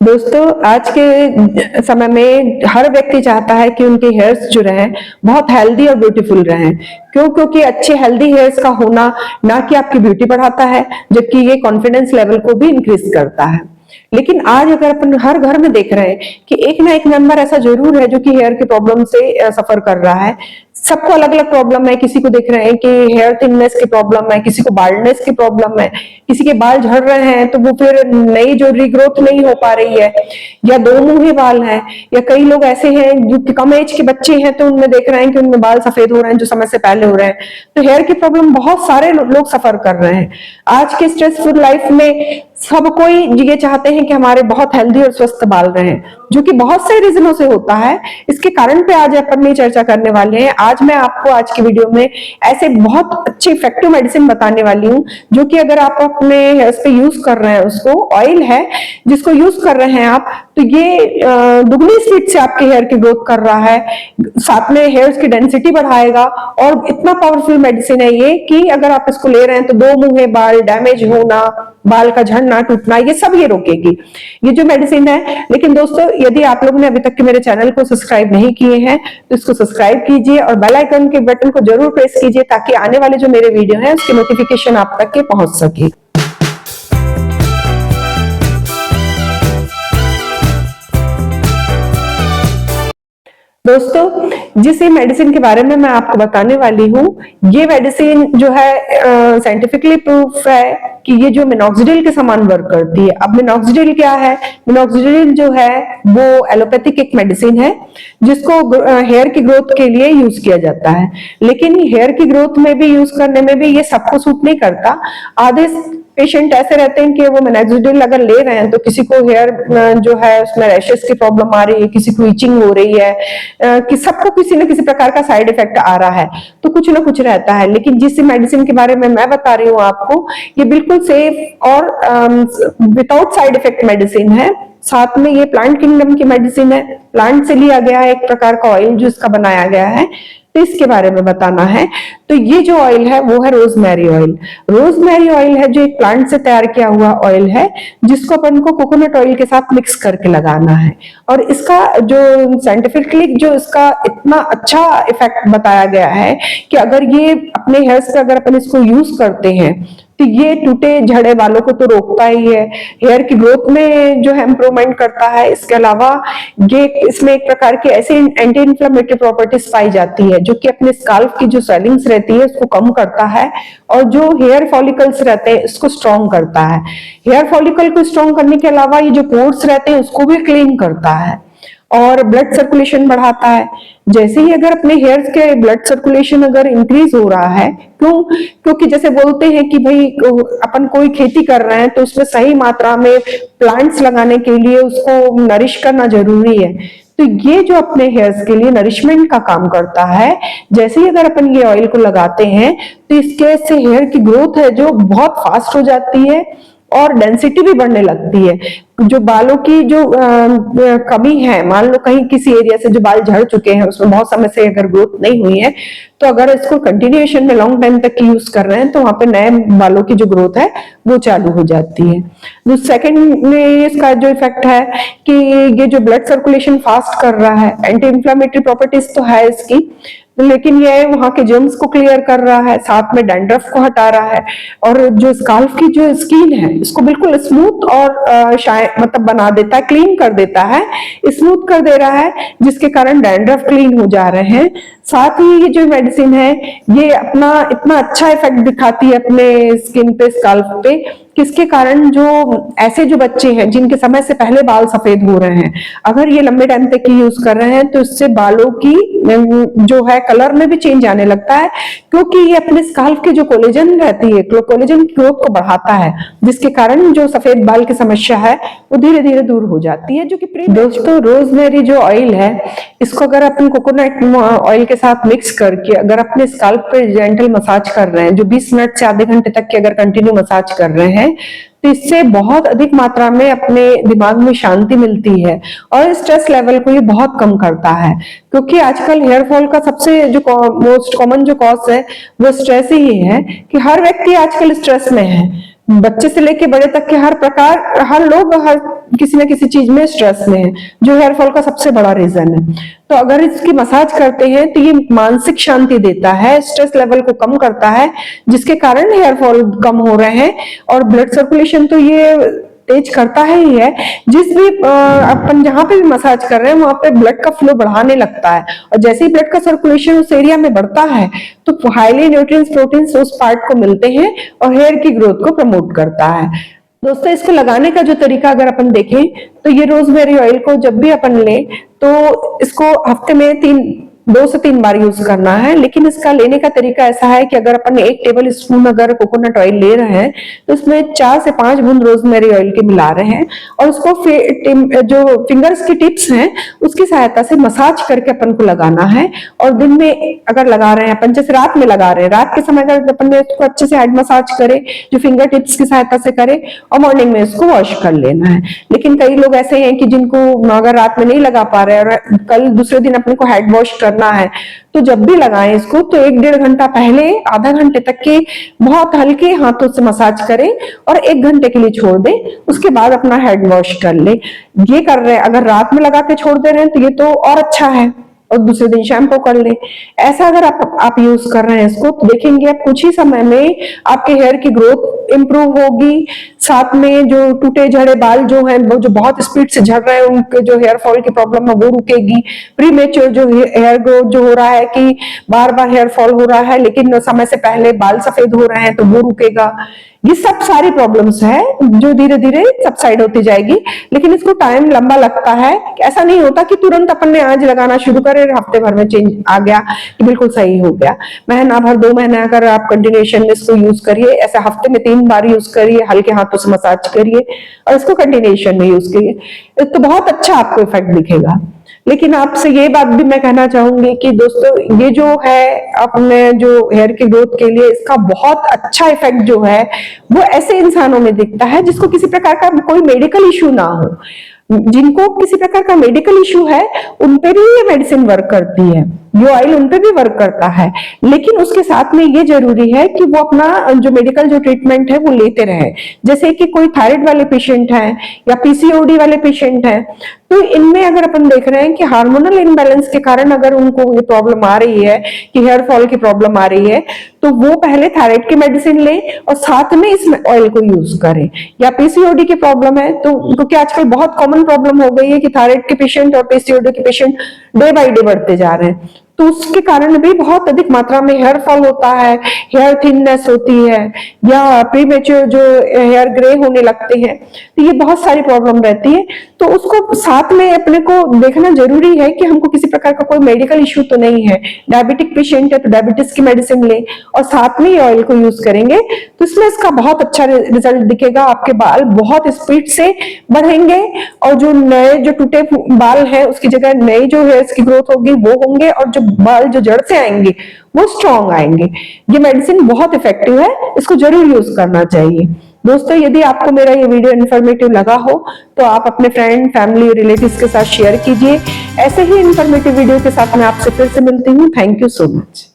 दोस्तों, आज के समय में हर व्यक्ति चाहता है कि उनके हेयर्स जो रहें बहुत हेल्दी और ब्यूटीफुल रहें। क्यों? क्योंकि अच्छे हेल्दी हेयर्स का होना ना कि आपकी ब्यूटी बढ़ाता है, जबकि ये कॉन्फिडेंस लेवल को भी इंक्रीज करता है। लेकिन आज अगर अपन हर घर में देख रहे हैं कि एक ना एक मेंबर ऐसा जरूर है जो कि हेयर की प्रॉब्लम से सफर कर रहा है। सबको अलग अलग प्रॉब्लम है। किसी को देख रहे हैं कि हेयर थिननेस की प्रॉब्लम है, किसी को बाल्डनेस की प्रॉब्लम है, किसी के बाल झड़ रहे हैं तो वो फिर नई जो रिग्रोथ नहीं हो पा रही है, या दो मुंहे बाल हैं, या कई लोग ऐसे हैं जो कि कम एज के बच्चे हैं तो उनमें देख रहे हैं कि उनमें बाल सफेद हो रहे हैं जो समय से पहले हो रहे हैं। तो हेयर की प्रॉब्लम बहुत सारे लोग सफर कर रहे हैं। आज के स्ट्रेसफुल लाइफ में सब कोई ये चाहते हैं कि हमारे बहुत हेल्दी और स्वस्थ बाल रहें, जो कि बहुत से रीजनों से होता है। इसके कारण पे आज अपन ये चर्चा करने वाले हैं। आज मैं आपको आज की वीडियो में ऐसे बहुत अच्छे इफेक्टिव मेडिसिन बताने वाली हूँ जो कि अगर आप अपने हेयर्स पे यूज कर रहे हैं, उसको ऑयल है जिसको यूज कर रहे हैं आप, तो ये दुगनी स्पीड से आपके हेयर की ग्रोथ कर रहा है, साथ में हेयर्स की डेंसिटी बढ़ाएगा। और इतना पावरफुल मेडिसिन है ये कि अगर आप इसको ले रहे हैं तो दो मुंहे बाल, डैमेज होना, बाल का झड़ना टूटना, ये सब ये रोकेगी ये जो मेडिसिन है। लेकिन दोस्तों, यदि आप लोगों ने अभी तक के मेरे चैनल को सब्सक्राइब नहीं किए हैं तो इसको सब्सक्राइब कीजिए और बेल आइकन के बटन को जरूर प्रेस कीजिए ताकि आने वाले जो मेरे वीडियो हैं उसकी नोटिफिकेशन आप तक के पहुंच सके। दोस्तों, जिस मेडिसिन के बारे में मैं आपको बताने वाली हूँ, ये मेडिसिन जो है साइंटिफिकली प्रूफ है कि ये जो मिनॉक्सिडिल के समान वर्क करती है। अब मिनॉक्सिडिल क्या है? मिनॉक्सिडिल जो है वो एलोपैथिक एक मेडिसिन है जिसको हेयर की ग्रोथ के लिए यूज किया जाता है। लेकिन हेयर की ग्रोथ में भी यूज करने में भी ये सबको सूट नहीं करता। आधे पेशेंट ऐसे रहते हैं कि वो मिनॉक्सिडिल अगर ले रहे हैं तो किसी को हेयर जो है उसमें रैशेस की प्रॉब्लम आ रही है, किसी को इचिंग हो रही है, कि सबको किसी न किसी प्रकार का साइड इफेक्ट आ रहा है, तो कुछ ना कुछ रहता है। लेकिन जिस मेडिसिन के बारे में मैं बता रही हूँ आपको, ये बिल्कुल सेफ और विदाउट साइड इफेक्ट मेडिसिन है। साथ में ये प्लांट किंगडम की मेडिसिन है, प्लांट से लिया गया है एक प्रकार का ऑयल जो इसका बनाया गया है, तो इसके बारे में बताना है। तो ये जो ऑयल है वो है रोजमेरी ऑयल। रोजमेरी ऑयल है जो एक प्लांट से तैयार किया हुआ ऑयल है जिसको अपन को कोकोनट ऑयल के साथ मिक्स करके लगाना है। और इसका जो साइंटिफिकली जो इसका इतना अच्छा इफेक्ट बताया गया है कि अगर ये अपने हेयर्स पे अगर अपन इसको यूज करते हैं तो ये टूटे झड़े बालों को तो रोकता ही है, हेयर की ग्रोथ में जो है इंप्रूवमेंट करता है। इसके अलावा ये इसमें एक प्रकार की ऐसी एंटी इन्फ्लेमेटरी प्रॉपर्टीज पाई जाती है जो कि अपने स्काल्प की जो स्वेलिंग्स रहती है उसको कम करता है, और जो हेयर फॉलिकल्स रहते हैं इसको स्ट्रॉन्ग करता है। हेयर फॉलिकल को स्ट्रॉन्ग करने के अलावा ये जो पोर्स रहते हैं उसको भी क्लीन करता है और ब्लड सर्कुलेशन बढ़ाता है। जैसे ही अगर अपने हेयर्स के ब्लड सर्कुलेशन अगर इंक्रीज हो रहा है, क्योंकि जैसे बोलते हैं कि भाई अपन कोई खेती कर रहे हैं तो उसमें सही मात्रा में प्लांट्स लगाने के लिए उसको नरिश करना जरूरी है। तो ये जो अपने हेयर्स के लिए नरिशमेंट का काम करता है। जैसे ही अगर अपन ये ऑयल को लगाते हैं तो इसके से हेयर की ग्रोथ है जो बहुत फास्ट हो जाती है और डेंसिटी भी बढ़ने लगती है। जो बालों की जो कमी है, मान लो कहीं किसी एरिया से जो बाल झड़ चुके हैं उसमें बहुत समय से अगर ग्रोथ नहीं हुई है, तो अगर इसको कंटिन्यूएशन में लॉन्ग टाइम तक यूज कर रहे हैं तो वहां पे नए बालों की जो ग्रोथ है वो चालू हो जाती है। तो सेकंड में इसका जो इफेक्ट है कि ये जो ब्लड सर्कुलेशन फास्ट कर रहा है, एंटी इंफ्लेमेटरी प्रॉपर्टीज तो है इसकी, लेकिन ये वहां के जर्म्स को क्लियर कर रहा है, साथ में डैंड्रफ को हटा रहा है, और जो स्काल्फ की जो स्किन है इसको बिल्कुल स्मूथ और मतलब बना देता है, क्लीन कर देता है, स्मूथ कर दे रहा है, जिसके कारण डैंड्रफ क्लीन हो जा रहे हैं। साथ ही ये जो मेडिसिन है ये अपना इतना अच्छा इफेक्ट दिखाती है अपने स्किन पे, स्काल्फ पे, किसके कारण जो ऐसे जो बच्चे हैं जिनके समय से पहले बाल सफेद हो रहे हैं, अगर ये लंबे टाइम तक यूज कर रहे हैं तो इससे बालों की जो है कलर में भी चेंज आने लगता है, क्योंकि ये अपने स्काल्फ की जो कोलेजन रहती है, कोलेजन की ग्रोथ को बढ़ाता है, जिसके कारण जो सफेद बाल की समस्या है वो धीरे धीरे दूर हो जाती है। जो कि दोस्तों, रोजमेरी जो ऑयल है इसको अगर अपन कोकोनट ऑयल के साथ मिक्स करके अगर अपने स्काल्प पे जेंटल मसाज कर रहे हैं, जो 20 मिनट से आधे घंटे तक की अगर कंटिन्यू मसाज कर रहे हैं, तो इससे बहुत अधिक मात्रा में अपने दिमाग में शांति मिलती है और स्ट्रेस लेवल को ये बहुत कम करता है। क्योंकि आजकल हेयर फॉल का सबसे जो मोस्ट कॉमन जो कॉज है वो स्ट्रेस ही है कि हर व्यक्ति आजकल स्ट्रेस में है। बच्चे से लेके बड़े तक के हर प्रकार, हर लोग हर किसी ना किसी चीज में स्ट्रेस में है, जो हेयर फॉल का सबसे बड़ा रीजन है। तो अगर इसकी मसाज करते हैं तो ये मानसिक शांति देता है, स्ट्रेस लेवल को कम करता है, जिसके कारण हेयर फॉल कम हो रहे हैं। और ब्लड सर्कुलेशन तो ये तेज करता है ही है। जिस भी अपन जहां पे भी मसाज कर रहे हैं वहां पे ब्लड का फ्लो बढ़ाने लगता है, और जैसे ही ब्लड का सर्कुलेशन उस एरिया में बढ़ता है तो हाईली न्यूट्रिएंट्स प्रोटीन्स उस पार्ट को मिलते हैं और हेयर की ग्रोथ को प्रमोट करता है। दोस्तों, इसको लगाने का जो तरीका अगर अपन देखें तो ये रोजमेरी ऑयल को जब भी अपन ले तो इसको हफ्ते में 2 से 3 बार यूज करना है। लेकिन इसका लेने का तरीका ऐसा है कि अगर अपन 1 टेबल स्पून अगर कोकोनट ऑयल ले रहे हैं तो इसमें 4 से 5 बूंद रोजमेरी ऑयल के मिला रहे हैं, और उसको जो फिंगर्स की टिप्स हैं उसकी सहायता से मसाज करके अपन को लगाना है। और दिन में अगर लगा रहे हैं अपन, जैसे रात में लगा रहे हैं, रात के समय अगर अपन ने इसको अच्छे से हेड मसाज करे, जो फिंगर टिप्स की सहायता से करे, और मॉर्निंग में इसको वॉश कर लेना है। लेकिन कई लोग ऐसे हैं कि जिनको अगर रात में नहीं लगा पा रहे और कल दूसरे दिन अपने को हेड वॉश करना है, तो जब भी लगाएं इसको तो 1-1.5 घंटा पहले आधा घंटे तक के बहुत हल्के हाथों से मसाज करें और 1 घंटे के लिए छोड़ दें। उसके बाद अपना हेड वॉश कर ले। ये कर रहे हैं, अगर रात में लगा के छोड़ दे रहे हैं तो ये तो और अच्छा है, और दूसरे दिन शैम्पू कर ले। ऐसा अगर आप यूज कर रहे हैं इसको तो देखेंगे आप कुछ ही समय में आपके हेयर की ग्रोथ इंप्रूव होगी। साथ में जो टूटे झड़े बाल जो हैं, वो जो बहुत स्पीड से झड़ रहे हैं, उनके जो हेयर फॉल की प्रॉब्लम है वो रुकेगी। प्रीमेच्योर जो हेयर ग्रोथ जो हो रहा है कि बार बार हेयर फॉल हो रहा है लेकिन समय से पहले बाल सफेद हो रहे हैं, तो वो रुकेगा। ये सब सारी प्रॉब्लम्स है जो धीरे धीरे सबसाइड होती जाएगी, लेकिन इसको टाइम लंबा लगता है। ऐसा नहीं होता कि तुरंत अपन ने आज लगाना शुरू करे हफ्ते भर में चेंज आ गया कि बिल्कुल सही हो गया। महीना भर 2 महीने अगर आप कंटिन्यूएशन में इसको यूज करिए, ऐसा हफ्ते में 3 बार यूज करिए, हल्के हाथों से मसाज करिए और इसको कंटिन्यूएशन में यूज करिए, तो बहुत अच्छा आपको इफेक्ट दिखेगा। लेकिन आपसे ये बात भी मैं कहना चाहूंगी कि दोस्तों, ये जो है अपने जो हेयर की ग्रोथ के लिए इसका बहुत अच्छा इफेक्ट जो है वो ऐसे इंसानों में दिखता है जिसको किसी प्रकार का कोई मेडिकल इश्यू ना हो। जिनको किसी प्रकार का मेडिकल इश्यू है उन पे भी ये मेडिसिन वर्क करती है, ये ऑयल उन पे भी वर्क करता है। लेकिन उसके साथ में ये जरूरी है कि वो अपना जो मेडिकल जो ट्रीटमेंट है वो लेते रहे। जैसे कि कोई थायराइड वाले पेशेंट हैं या पीसीओडी वाले पेशेंट हैं, तो इनमें अगर अपन देख रहे हैं कि हार्मोनल इनबैलेंस के कारण अगर उनको ये प्रॉब्लम आ रही है कि हेयर फॉल की प्रॉब्लम आ रही है, तो वो पहले थायराइड की मेडिसिन लें और साथ में इस ऑयल को यूज करें। या पीसीओडी की प्रॉब्लम है तो क्योंकि आजकल बहुत कॉमन प्रॉब्लम हो गई है कि थायराइड के पेशेंट और पीसीओडी के पेशेंट डे बाय डे बढ़ते जा रहे हैं, तो उसके कारण भी बहुत अधिक मात्रा में हेयर फॉल होता है, हेयर थिननेस होती है, या प्रीमेच्योर जो हेयर ग्रे होने लगते हैं, तो ये बहुत सारी प्रॉब्लम रहती है। तो उसको साथ में अपने को देखना जरूरी है कि हमको किसी प्रकार का कोई मेडिकल इश्यू तो नहीं है। डायबिटिक पेशेंट है तो डायबिटीज की मेडिसिन ले और साथ में ये ऑयल को यूज करेंगे तो इसमें इसका बहुत अच्छा रिजल्ट दिखेगा। आपके बाल बहुत स्पीड से बढ़ेंगे और जो नए जो टूटे बाल है उसकी जगह नई जो हेयर्स की ग्रोथ होगी वो होंगे, और जो बाल जो जड़ से आएंगे वो स्ट्रॉन्ग आएंगे। ये मेडिसिन बहुत इफेक्टिव है, इसको जरूर यूज करना चाहिए। दोस्तों, यदि आपको मेरा ये वीडियो इन्फॉर्मेटिव लगा हो तो आप अपने फ्रेंड, फैमिली, रिलेटिव्स के साथ शेयर कीजिए। ऐसे ही इन्फॉर्मेटिव वीडियो के साथ मैं आपसे फिर से मिलती हूँ। Thank you so much.